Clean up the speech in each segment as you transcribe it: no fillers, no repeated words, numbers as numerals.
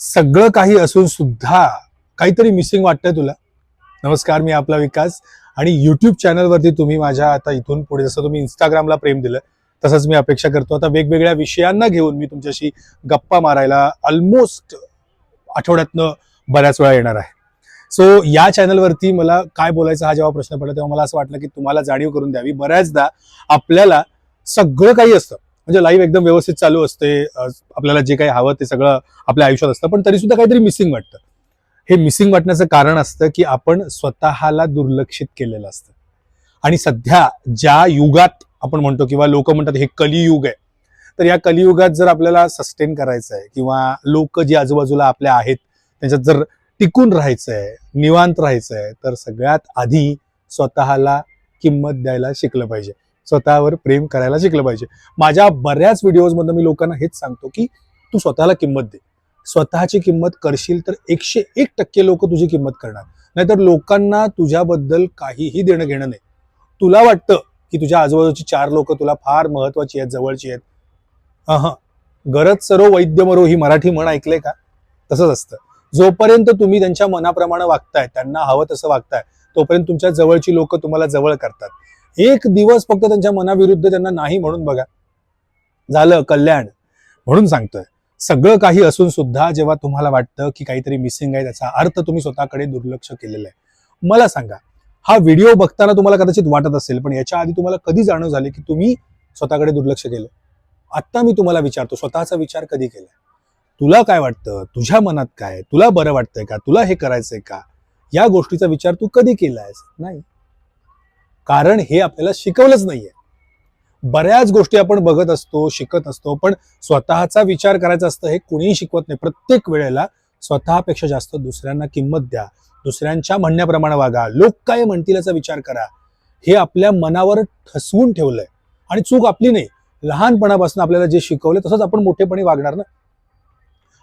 सगळं काही असून सुद्धा काहीतरी मिसिंग वाटतंय तुला. नमस्कार, मी आपला विकास आणि युट्यूब चॅनलवरती तुम्ही माझ्या आता इथून पुढे जसं तुम्ही इंस्टाग्रामला प्रेम दिलं तसंच मी अपेक्षा करतो आता वेगवेगळ्या विषयांना घेऊन मी तुमच्याशी गप्पा मारायला ऑलमोस्ट आठवड्यातनं बऱ्याच वेळा येणार आहे. सो या चॅनलवरती मला काय बोलायचं हा जेव्हा प्रश्न पडला तेव्हा मला असं वाटलं की तुम्हाला जाणीव करून द्यावी. बऱ्याचदा आपल्याला सगळं काही असतं, म्हणजे लाईव्ह एकदम व्यवस्थित चालू असते, आपल्याला जे काही हवं ते सगळं आपल्या आयुष्यात असतं, पण तरी सुद्धा काहीतरी मिसिंग वाटतं. हे मिसिंग वाटण्याचं कारण असतं की आपण स्वतःला दुर्लक्षित केलेलं असतं. आणि सध्या ज्या युगात आपण म्हणतो किंवा लोक म्हणतात हे कलियुग आहे, तर या कलियुगात जर आपल्याला सस्टेन करायचं आहे किंवा लोक जे आजूबाजूला आपल्या आहेत त्यांच्यात जर टिकून राहायचं आहे, निवांत राहायचं आहे, तर सगळ्यात आधी स्वतःला किंमत द्यायला शिकलं पाहिजे, स्वतःवर प्रेम करायला शिकलं पाहिजे. माझ्या बऱ्याच व्हिडिओजमधून मी लोकांना हेच सांगतो की तू स्वतःला किंमत दे. स्वतःची किंमत करशील तर 101% लोक तुझी किंमत करणार, नाहीतर लोकांना तुझ्याबद्दल काहीही देणं घेणं नाही. तुला वाटतं की तुझ्या आजूबाजूची 4 लोक तुला फार महत्वाची आहेत, जवळची आहेत. गरज सरो वैद्य मरो ही मराठी म्हण ऐकले का? तसंच असतं. जोपर्यंत तुम्ही त्यांच्या मनाप्रमाणे वागताय, त्यांना हवं तसं वागताय, तोपर्यंत तुमच्या जवळची लोक तुम्हाला जवळ करतात. एक दिवस फक्त त्यांच्या मनाविरुद्ध त्यांना नाही म्हणून बघा, झालं कल्याण. म्हणून सांगतोय, सगळं काही असून सुद्धा जेव्हा तुम्हाला वाटतं की काहीतरी मिसिंग आहे, त्याचा अर्थ तुम्ही स्वतःकडे दुर्लक्ष केलेलं आहे. मला सांगा, हा व्हिडिओ बघताना तुम्हाला कदाचित वाटत असेल, पण याच्या आधी तुम्हाला कधी जाणीव झाली की तुम्ही स्वतःकडे दुर्लक्ष केलं? आता मी तुम्हाला विचारतो, स्वतःचा विचार कधी केलाय? तुला काय वाटतं, तुझ्या मनात काय, तुला बरं वाटतंय का, तुला हे करायचंय का, या गोष्टीचा विचार तू कधी केलायस? नाही. कारण हे आपल्याला शिकवलंच नाहीये. बऱ्याच गोष्टी आपण बघत असतो, शिकत असतो, पण स्वतःचा विचार करायचा असतं हे कुणीही शिकवत नाही. प्रत्येक वेळेला स्वतःपेक्षा जास्त दुसऱ्यांना किंमत द्या, दुसऱ्यांच्या म्हणण्याप्रमाणे वागा, लोक काय म्हणतील याचा विचार करा, हे आपल्या मनावर ठसवून ठेवलंय. आणि चूक आपली नाही, लहानपणापासून आपल्याला जे शिकवलं तसंच आपण मोठेपणी वागणार ना.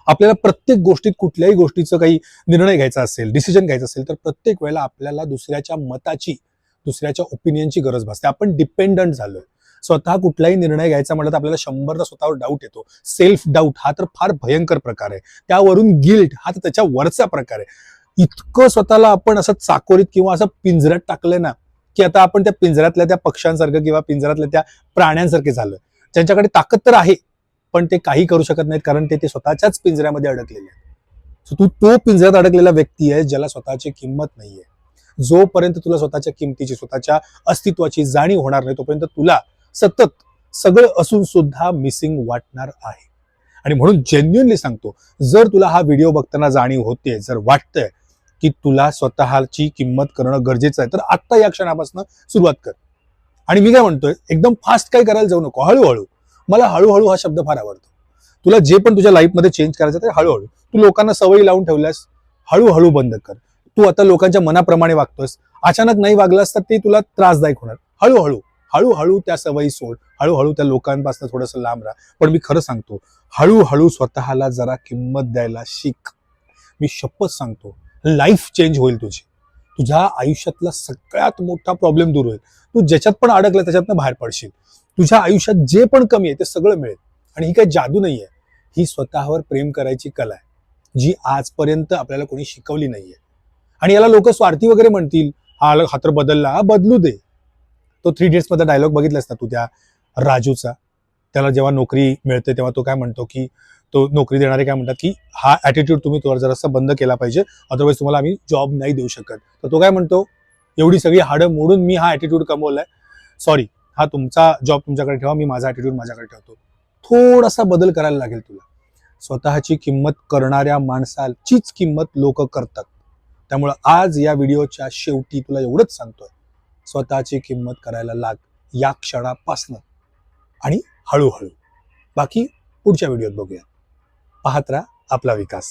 आपल्याला प्रत्येक गोष्टीत कुठल्याही गोष्टीचं काही निर्णय घ्यायचा असेल, डिसिजन घ्यायचा असेल, तर प्रत्येक वेळेला आपल्याला दुसऱ्याच्या मताची, दुसऱ्याच्या ओपिनियनची गरज भासते. आपण डिपेंडंट झालोय. स्वतः कुठलाही निर्णय घ्यायचा म्हटलं तर आपल्याला 100दा स्वतःवर डाऊट येतो. सेल्फ डाऊट हा तर फार भयंकर प्रकार आहे. त्यावरून गिल्ट हा तर त्याच्या वरचा प्रकार आहे. इतकं स्वतःला आपण असं चाकोरीत किंवा असं पिंजऱ्यात टाकलंय ना, की आता आपण त्या पिंजऱ्यातल्या त्या पक्ष्यांसारखं किंवा पिंजऱ्यातल्या त्या प्राण्यांसारखे झालोय, ज्यांच्याकडे ताकद तर आहे पण ते काही करू शकत नाहीत, कारण ते स्वतःच्याच पिंजऱ्यामध्ये अडकलेले आहेत. तू तो पिंजऱ्यात अडकलेला व्यक्ती आहे ज्याला स्वतःची किंमत नाहीये. जोपर्यंत तुला स्वतःच्या किमतीची, स्वतःच्या अस्तित्वाची जाणीव होणार नाही, तोपर्यंत तुला सतत सगळं असून सुद्धा मिसिंग वाटणार आहे. आणि म्हणून जेन्युइनली सांगतो, जर तुला हा व्हिडिओ बघताना जाणीव होते, जर वाटतंय की तुला स्वतःची किंमत करणं गरजेचं आहे, तर आत्ता या क्षणापासून सुरुवात कर. आणि मी काय म्हणतोय, एकदम फास्ट काय करायला जाऊ नको, हळूहळू. मला हळूहळू हा शब्द फार आवडतो. तुला जे पण तुझ्या लाईफमध्ये चेंज करायचं ते हळूहळू. तू लोकांना सवयी लावून ठेवल्यास, हळूहळू बंद कर. तू आता लोकांच्या मनाप्रमाणे वागतोस, अचानक नाही वागलास तर ते तुला त्रासदायक होणार. हळूहळू हळूहळू त्या सवयी सोड, हळूहळू त्या लोकांपासून थोडंसं लांब राहा. पण मी खरं सांगतो, हळूहळू स्वतःला जरा किंमत द्यायला शिक. मी शपथ सांगतो, लाईफ चेंज होईल तुझी. तुझ्या आयुष्यातला सगळ्यात मोठा प्रॉब्लेम दूर होईल. तू ज्याच्यात पण अडकला त्याच्यातनं बाहेर पडशील. तुझ्या आयुष्यात जे पण कमी आहे ते सगळं मिळेल. आणि ही काही जादू नाहीये, ही स्वतःवर प्रेम करायची कला आहे, जी आजपर्यंत आपल्याला कोणी शिकवली नाहीये. आणि याला लोक स्वार्थी वगैरे म्हणतील, हा तर बदलला, हा बदलू दे. तो 3 Idiots मध्ये डायलॉग बघितलास ना तू त्या राजूचा? त्याला जेव्हा नोकरी मिळते तेव्हा तो काय म्हणतो की, तो नोकरी देणारे काय म्हणतात की हा ऍटिट्यूड तुम्ही जरासा बंद केला पाहिजे, अदरवाईज तुम्हाला आम्ही जॉब नाही देऊ शकत. तर तो काय म्हणतो, एवढी सगळी हाडं मोडून मी हा ऍटिट्यूड कमवलाय, सॉरी, हा तुमचा जॉब तुमच्याकडे ठेवा, मी माझा ऍटिट्यूड माझ्याकडे ठेवतो. थोडासा बदल करायला लागेल तुला. स्वतःची किंमत करणाऱ्या माणसाचीच किंमत लोक करतात. त्यामुळे आज या व्हिडिओच्या शेवटी तुला एवढंच सांगतोय, स्वतःची किंमत करायला लाग या क्षणापासून, आणि हळूहळू. बाकी पुढच्या व्हिडिओत बघूया. पाहत राहा आपला विकास.